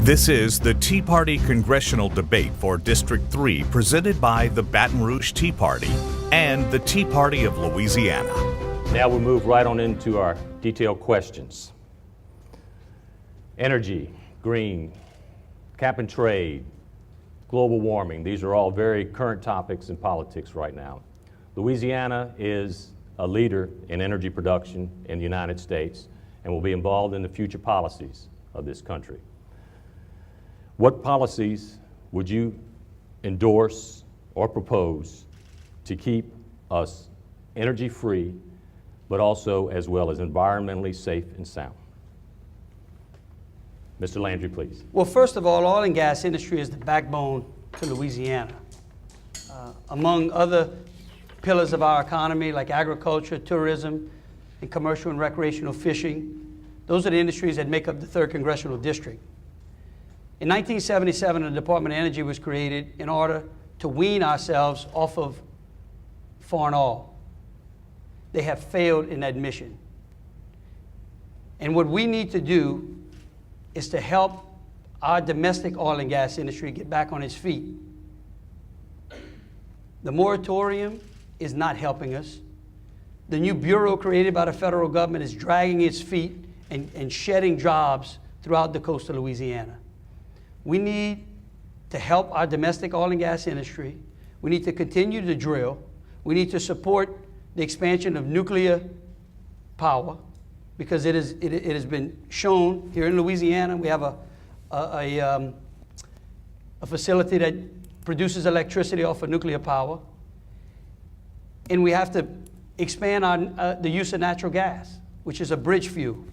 This is the Tea Party Congressional Debate for District 3, presented by the Baton Rouge Tea Party and the Tea Party of Louisiana. Now we'll move right on into our detailed questions. Energy, green, cap and trade, global warming. These are all very current topics in politics right now. Louisiana is a leader in energy production in the United States and will be involved in the future policies of this country. What policies would you endorse or propose to keep us energy free, but also as well as environmentally safe and sound? Mr. Landry, please. Well, first of all, oil and gas industry is the backbone to Louisiana. Among other pillars of our economy like agriculture, tourism, and commercial and recreational fishing, those are the industries that make up the 3rd Congressional District. In 1977, the Department of Energy was created in order to wean ourselves off of foreign oil. They have failed in that mission. And what we need to do is to help our domestic oil and gas industry get back on its feet. The moratorium is not helping us. The new bureau created by the federal government is dragging its feet and shedding jobs throughout the coast of Louisiana. We need to help our domestic oil and gas industry. We need to continue to drill. We need to support the expansion of nuclear power because it has been shown here in Louisiana. We have a facility that produces electricity off of nuclear power. And we have to expand the use of natural gas, which is a bridge fuel.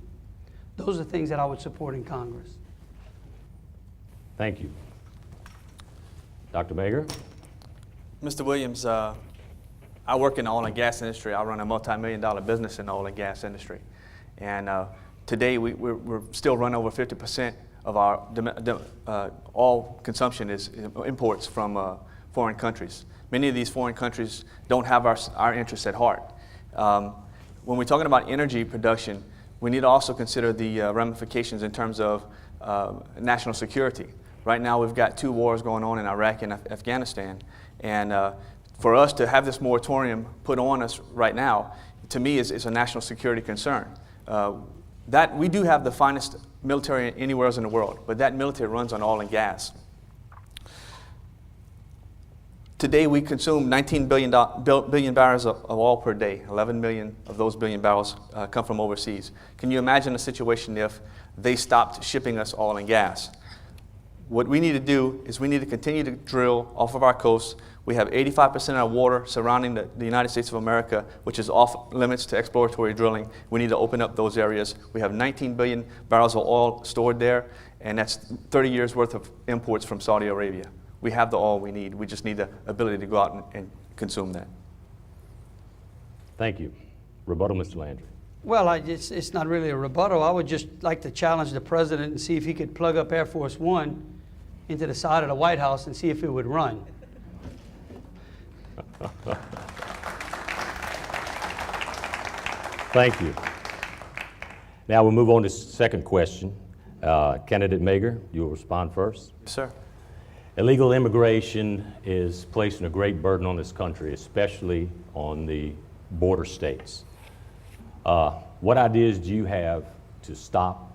Those are things that I would support in Congress. Thank you. Dr. Magar? Mr. Williams, I work in the oil and gas industry. I run a multi-million-dollar business in the oil and gas industry. And today we're still run over 50% of our oil consumption is imports from foreign countries. Many of these foreign countries don't have our interests at heart. When we're talking about energy production, we need to also consider the ramifications in terms of national security. Right now we've got 2 wars going on in Iraq and Afghanistan. And for us to have this moratorium put on us right now, to me, is a national security concern. That we do have the finest military anywhere else in the world, but that military runs on oil and gas. Today we consume 19 billion barrels of oil per day. 11 million of those billion barrels come from overseas. Can you imagine a situation if they stopped shipping us oil and gas? What we need to do is we need to continue to drill off of our coast. We have 85% of our water surrounding the United States of America, which is off limits to exploratory drilling. We need to open up those areas. We have 19 billion barrels of oil stored there, and that's 30 years worth of imports from Saudi Arabia. We have the oil we need. We just need the ability to go out and consume that. Thank you. Rebuttal, Mr. Landry. Well, it's not really a rebuttal. I would just like to challenge the president and see if he could plug up Air Force One into the side of the White House and see if it would run. Thank you. Now we'll move on to the second question. Candidate Magar, you will respond first. Yes, sir. Illegal immigration is placing a great burden on this country, especially on the border states. What ideas do you have to stop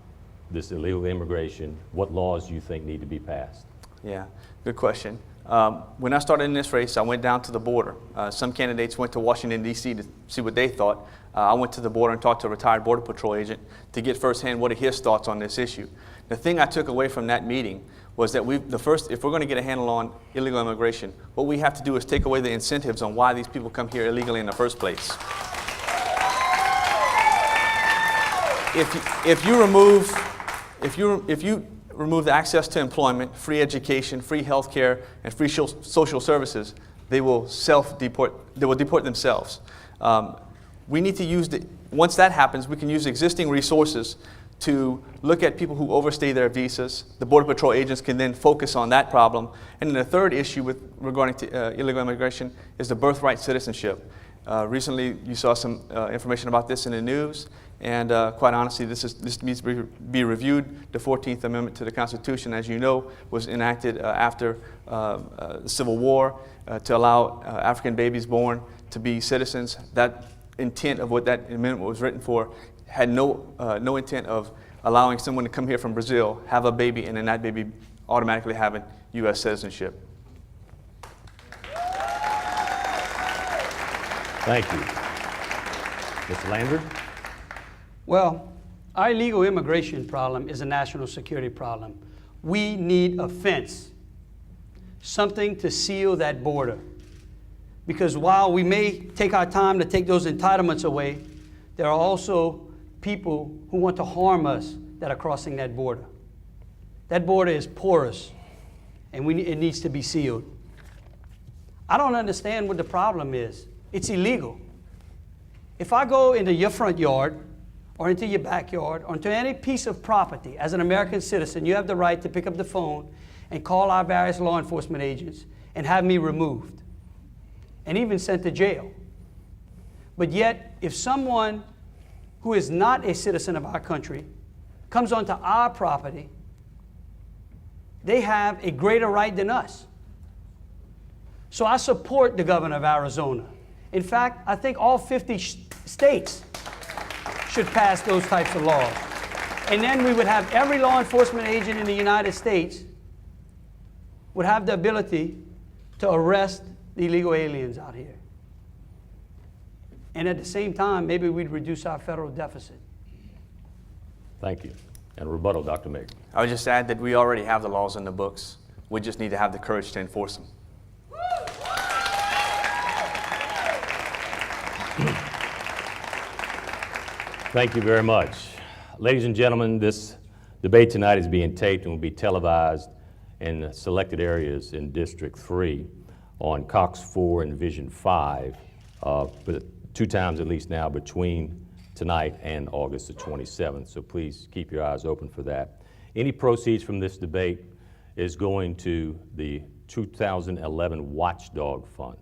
this illegal immigration? What laws do you think need to be passed? Yeah, good question. When I started in this race, I went down to the border. Some candidates went to Washington, D.C. to see what they thought. I went to the border and talked to a retired Border Patrol agent to get firsthand what are his thoughts on this issue. The thing I took away from that meeting was that if we're going to get a handle on illegal immigration, what we have to do is take away the incentives on why these people come here illegally in the first place. If you remove the access to employment, free education, free health care, and free social services, they will self-deport. They will deport themselves. We need to use once that happens, we can use existing resources to look at people who overstay their visas. The Border Patrol agents can then focus on that problem. And then the third issue regarding to illegal immigration is the birthright citizenship. Recently, you saw some information about this in the news, and quite honestly, this needs to be reviewed. The 14th Amendment to the Constitution, as you know, was enacted after the Civil War to allow African babies born to be citizens. That intent of what that amendment was written for had no intent of allowing someone to come here from Brazil, have a baby, and then that baby automatically having U.S. citizenship. Thank you. Mr. Landry? Well, our illegal immigration problem is a national security problem. We need a fence, something to seal that border. Because while we may take our time to take those entitlements away, there are also people who want to harm us that are crossing that border. That border is porous, and it needs to be sealed. I don't understand what the problem is. It's illegal. If I go into your front yard or into your backyard or into any piece of property, as an American citizen, you have the right to pick up the phone and call our various law enforcement agents and have me removed and even sent to jail. But yet, if someone who is not a citizen of our country comes onto our property, they have a greater right than us. So I support the governor of Arizona. In fact, I think all 50 states should pass those types of laws. And then we would have every law enforcement agent in the United States would have the ability to arrest the illegal aliens out here. And at the same time, maybe we'd reduce our federal deficit. Thank you. And rebuttal, Dr. Magar. I would just add that we already have the laws in the books. We just need to have the courage to enforce them. Thank you very much. Ladies and gentlemen, this debate tonight is being taped and will be televised in selected areas in District 3 on Cox 4 and Division 5, but 2 times at least now between tonight and August the 27th. So please keep your eyes open for that. Any proceeds from this debate is going to the 2011 Watchdog Fund.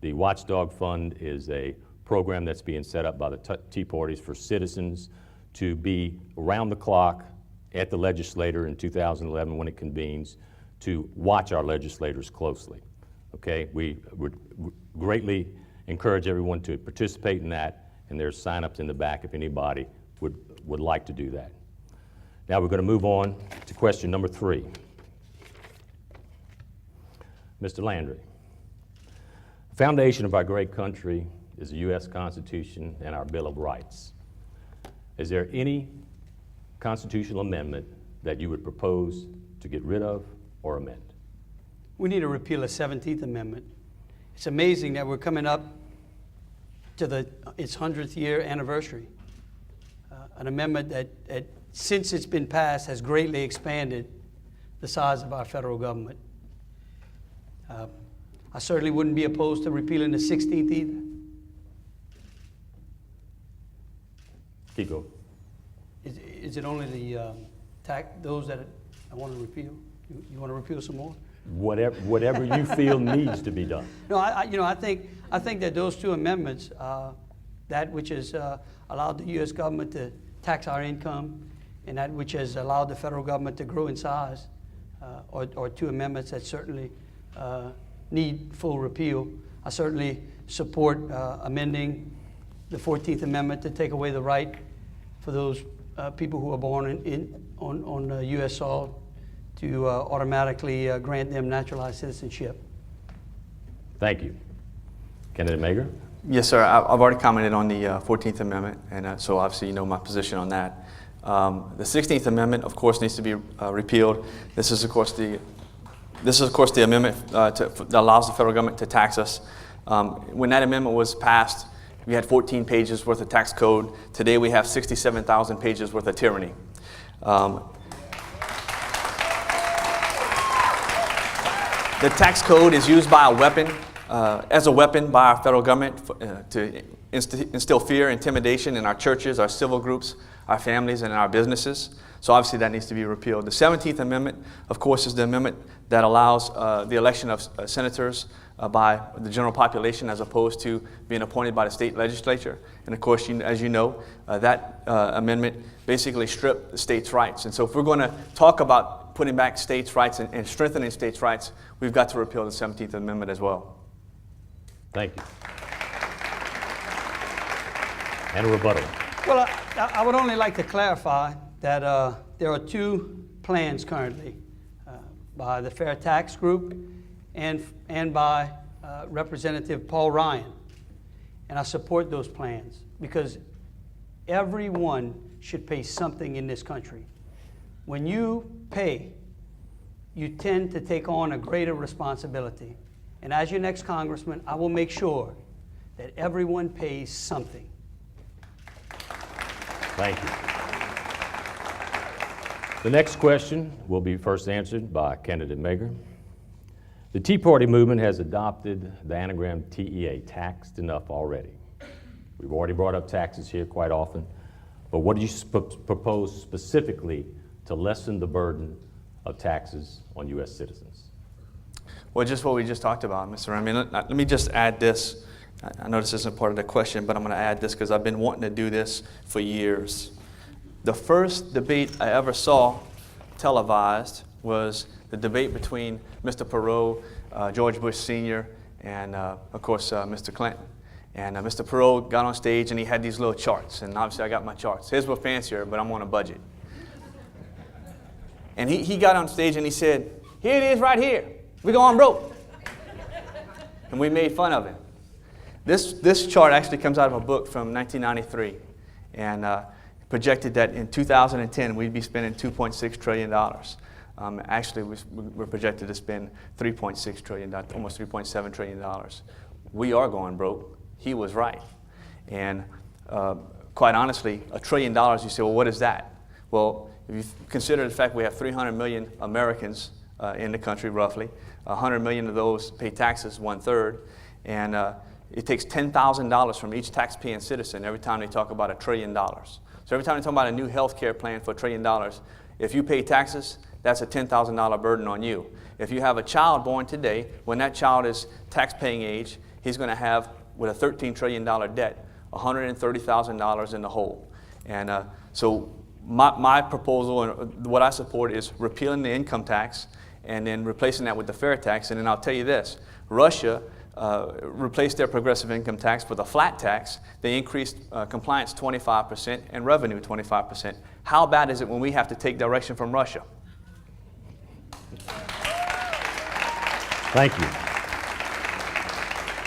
The Watchdog Fund is a program that's being set up by the Tea Parties for citizens to be around the clock at the legislature in 2011 when it convenes to watch our legislators closely. Okay, we would greatly encourage everyone to participate in that, and there's sign-ups in the back if anybody would like to do that. Now we're going to move on to question number 3. Mr. Landry, the foundation of our great country is the U.S. Constitution and our Bill of Rights. Is there any constitutional amendment that you would propose to get rid of or amend? We need to repeal the 17th Amendment. It's amazing that we're coming up to its 100th year anniversary. An amendment that, since it's been passed, has greatly expanded the size of our federal government. I certainly wouldn't be opposed to repealing the 16th either. Keep going. Is it only the those that I want to repeal? You want to repeal some more? Whatever you feel needs to be done. No, I think that those 2 amendments, that which has allowed the U.S. government to tax our income, and that which has allowed the federal government to grow in size, are 2 amendments that certainly need full repeal. I certainly support amending the 14th Amendment to take away the right for those people who are born on U.S. soil to automatically grant them naturalized citizenship. Thank you. Candidate Magar? Yes, sir. I've already commented on the 14th Amendment, and so obviously you know my position on that. The 16th Amendment, of course, needs to be repealed. This is, of course, the amendment that allows the federal government to tax us. When that amendment was passed, we had 14 pages worth of tax code. Today we have 67,000 pages worth of tyranny. The tax code is used as a weapon by our federal government to instill fear, intimidation in our churches, our civil groups, our families and our businesses. So obviously that needs to be repealed. The 17th Amendment, of course, is the amendment that allows the election of senators by the general population as opposed to being appointed by the state legislature. And of course, as you know, that amendment basically stripped the states' rights. And so if we're going to talk about putting back states' rights and strengthening states' rights, we've got to repeal the 17th Amendment as well. Thank you. And a rebuttal. Well, I would only like to clarify that there are two plans currently by the Fair Tax Group and by Representative Paul Ryan. And I support those plans because everyone should pay something in this country. When you pay, you tend to take on a greater responsibility. And as your next congressman, I will make sure that everyone pays something. Thank you. The next question will be first answered by candidate Magar. The Tea Party movement has adopted the anagram TEA, taxed enough already. We've already brought up taxes here quite often, but what do you propose specifically to lessen the burden of taxes on U.S. citizens? Well, just what we just talked about, Mr. Remy. Let me just add this. I know this isn't part of the question, but I'm going to add this because I've been wanting to do this for years. The first debate I ever saw televised was the debate between Mr. Perot, George Bush Sr., and of course Mr. Clinton. And Mr. Perot got on stage and he had these little charts, and obviously I got my charts. His were fancier, but I'm on a budget. And he got on stage and he said, "Here it is right here. We're going broke." And we made fun of him. This chart actually comes out of a book from 1993, and projected that in 2010 we'd be spending $2.6 trillion. Actually, we're projected to spend $3.6 trillion, almost $3.7 trillion. We are going broke. He was right. And quite honestly, $1 trillion, you say, well, what is that? Well, if you consider the fact we have 300 million Americans in the country, roughly, 100 million of those pay taxes, 1/3, and it takes $10,000 from each tax-paying citizen every time they talk about $1 trillion. So every time they talk about a new health care plan for $1 trillion, if you pay taxes, that's a $10,000 burden on you. If you have a child born today, when that child is tax-paying age, he's going to have, with a $13 trillion debt, $130,000 in the hole. And so my proposal and what I support is repealing the income tax and then replacing that with the fair tax. And then I'll tell you this, Russia replaced their progressive income tax with a flat tax. They increased compliance 25% and revenue 25%. How bad is it when we have to take direction from Russia? Thank you.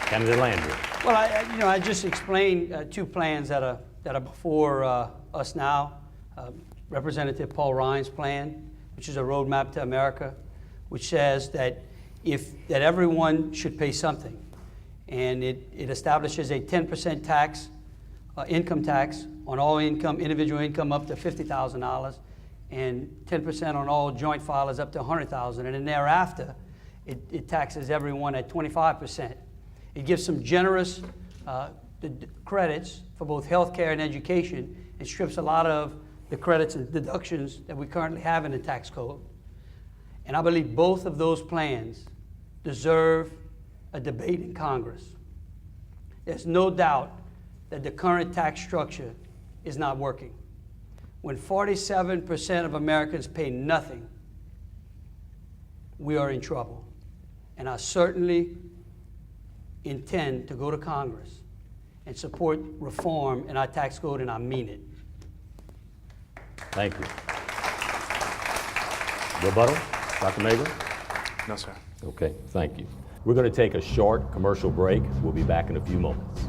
Candidate Landry. Well, I just explained two plans that are before us now. Representative Paul Ryan's plan, which is a roadmap to America, which says that everyone should pay something, and it establishes a 10% tax, income tax on all income, individual income up to $50,000, and 10% on all joint filers up to $100,000, and then thereafter, it taxes everyone at 25%. It gives some generous credits for both health care and education, and strips a lot of the credits and deductions that we currently have in the tax code. And I believe both of those plans deserve a debate in Congress. There's no doubt that the current tax structure is not working. When 47% of Americans pay nothing, we are in trouble. And I certainly intend to go to Congress and support reform in our tax code, and I mean it. Thank you. Rebuttal, Dr. Magar? No, sir. Okay, thank you. We're going to take a short commercial break. We'll be back in a few moments.